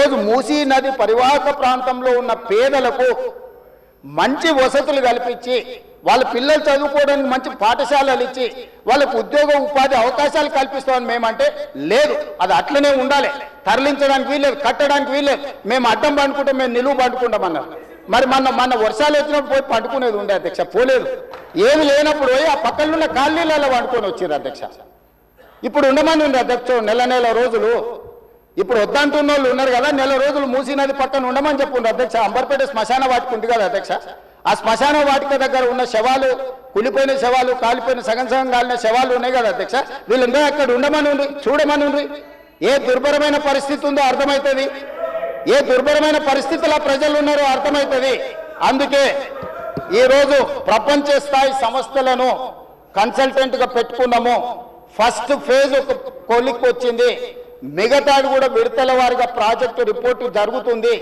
ఈరోజు మూసీ నది పరివాహక ప్రాంతంలో ఉన్న పేదలకు మంచి వసతులు కల్పించి వాళ్ళ పిల్లలు చదువుకోవడానికి మంచి పాఠశాలలు ఇచ్చి వాళ్ళకు ఉద్యోగ ఉపాధి అవకాశాలు కల్పిస్తామని మేమంటే లేదు, అది అట్లనే ఉండాలి, తరలించడానికి వీల్లేదు, కట్టడానికి వీల్లేదు, మేము అడ్డం పండుకుంటాం, మేము నిలువు పండుకుంటామన్నారు. మరి మన వర్షాలు వచ్చినప్పుడు పోయి పండుకునేది ఉండే అధ్యక్ష, పోలేదు. ఏమి లేనప్పుడు పోయి ఆ పక్కనున్న కాలనీలలో పండుకొని వచ్చారు అధ్యక్ష. ఇప్పుడు ఉండమని ఉంది అధ్యక్ష నెల రోజులు. ఇప్పుడు వద్దంటున్న వాళ్ళు ఉన్నారు కదా, నెల రోజులు మూసీ నది పక్కన ఉండమని చెప్పుండ్రు అధ్యక్ష. అంబర్పేట శ్మశాన వాటిక ఉంది కదా అధ్యక్ష, ఆ శ్మశాన వాటిక దగ్గర ఉన్న శవాలు, కులిపోయిన శవాలు, కాలిపోయిన సగం కాలిన శవాలు ఉన్నాయి కదా అధ్యక్ష, వీళ్ళందరూ అక్కడ ఉండమని ఉండి చూడమని ఉండి. ఏ దుర్భరమైన పరిస్థితి ఉందో అర్థమవుతుంది, ఏ దుర్భరమైన పరిస్థితుల్లో ప్రజలు ఉన్నారో అర్థమవుతుంది. అందుకే ఈరోజు ప్రపంచ స్థాయి సంస్థలను కన్సల్టెంట్గా పెట్టుకున్నాము. ఫస్ట్ ఫేజ్ ఒక కొలిక్కి వచ్చింది, మిగతాది కూడా విడతల వారిగా ప్రాజెక్టు రిపోర్టు జరుగుతుంది.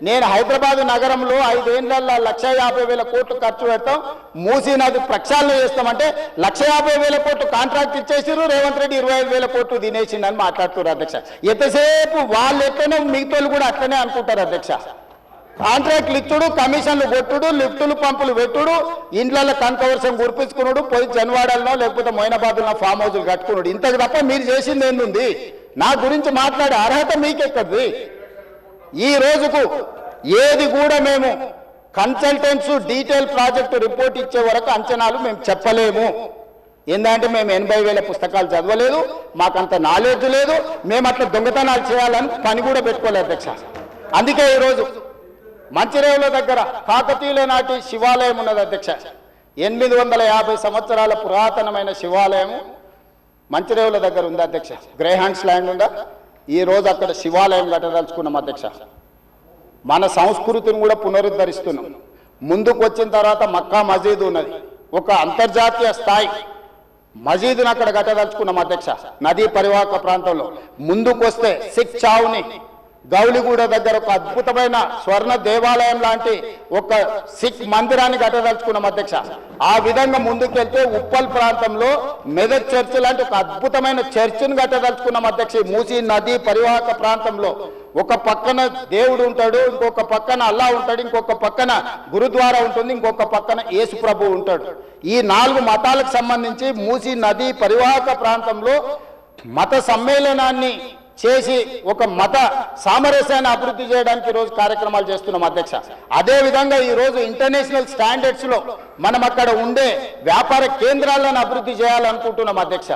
నేను హైదరాబాద్ నగరంలో 5 ఏళ్లలో 1,50,000 కోట్లు ఖర్చు పెడతాం, మూసీ నది ప్రక్షాళన చేస్తామంటే 1,50,000 కోట్లు కాంట్రాక్ట్ ఇచ్చేసారు, రేవంత్ రెడ్డి 25,000 కోట్లు తినేసిండని మాట్లాడుతున్నారు అధ్యక్ష. ఎంతసేపు వాళ్ళు ఎట్లనే మిగతాలు కూడా అట్లనే అనుకుంటారు అధ్యక్ష. కాంట్రాక్ట్లు ఇచ్చుడు, కమిషన్లు కొట్టుడు, లిఫ్టులు పంపులు పెట్టుడు, ఇండ్లలో కనకవర్షం గురిపించుకున్నాడు, పోయి జన్వాడల్లో లేకపోతే మొయినాబాద్లో ఫామ్ హౌజులు కట్టుకున్నాడు. ఇంతకు తప్ప మీరు చేసింది ఏంది? నా గురించి మాట్లాడే అర్హత మీకెక్కది? ఈ రోజుకు ఏది కూడా మేము కన్సల్టెంట్స్ డీటెయిల్ ప్రాజెక్టు రిపోర్ట్ ఇచ్చే వరకు అంచనాలు మేము చెప్పలేము. ఏంటంటే మేము 80,000 పుస్తకాలు చదవలేదు, మాకంత నాలెడ్జ్ లేదు, మేము అట్లా దొంగతనాలు చేయాలని పని కూడా పెట్టుకోలేదు అధ్యక్ష. అందుకే ఈరోజు మంచిరేవుల దగ్గర కాకతీయుల నాటి శివాలయం ఉన్నది అధ్యక్ష. 850 సంవత్సరాల పురాతనమైన శివాలయం మంచిరేవుల దగ్గర ఉంది అధ్యక్ష. గ్రేహాండ్స్ ల్యాండ్ ఉందా, ఈరోజు అక్కడ శివాలయం కట్టదలుచుకున్నాం అధ్యక్ష. మన సంస్కృతిని కూడా పునరుద్ధరిస్తున్నాం. ముందుకు వచ్చిన తర్వాత మక్కా మసీదు ఉన్నది, ఒక అంతర్జాతీయ స్థాయి మసీదును అక్కడ కట్టదలుచుకున్నాం అధ్యక్ష. నదీ పరివాహక ప్రాంతంలో ముందుకు వస్తే సిక్ చావుని గౌలిగూడ దగ్గర ఒక అద్భుతమైన స్వర్ణ దేవాలయం లాంటి ఒక సిక్ మందిరాన్ని కట్టదలుచుకున్నాం అధ్యక్ష. ఆ విధంగా ముందుకెళ్తే ఉప్పల్ ప్రాంతంలో మెదక్ చర్చ్ లాంటి ఒక అద్భుతమైన చర్చిని కట్టదలుచుకున్నాం అధ్యక్ష. మూసీ నది పరివాహక ప్రాంతంలో ఒక పక్కన దేవుడు ఉంటాడు, ఇంకొక పక్కన అల్లా ఉంటాడు, ఇంకొక పక్కన గురుద్వారా ఉంటుంది, ఇంకొక పక్కన యేసు ప్రభు ఉంటాడు. ఈ 4 మతాలకు సంబంధించి మూసీ నది పరివాహక ప్రాంతంలో మత సమ్మేళనాన్ని చేసి ఒక మత సామరస్యాన్ని అభివృద్ధి చేయడానికి ఈరోజు కార్యక్రమాలు చేస్తున్నాం అధ్యక్ష. అదేవిధంగా ఈరోజు ఇంటర్నేషనల్ స్టాండర్డ్స్లో మనం అక్కడ ఉండే వ్యాపార కేంద్రాలను అభివృద్ధి చేయాలనుకుంటున్నాం అధ్యక్ష.